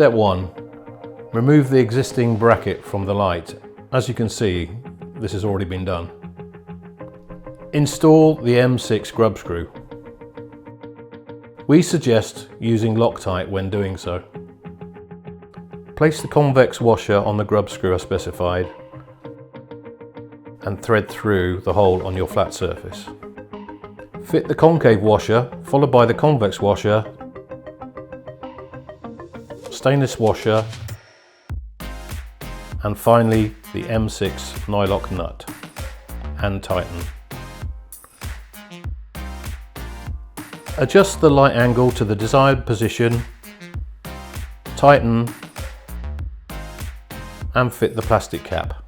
Step 1. Remove the existing bracket from the light. As you can see, this has already been done. Install the M6 grub screw. We suggest using Loctite when doing so. Place the convex washer on the grub screw as specified and thread through the hole on your flat surface. Fit the concave washer, followed by the convex washer, stainless washer, and finally the M6 nylock nut, and tighten. Adjust the light angle to the desired position, tighten and fit the plastic cap.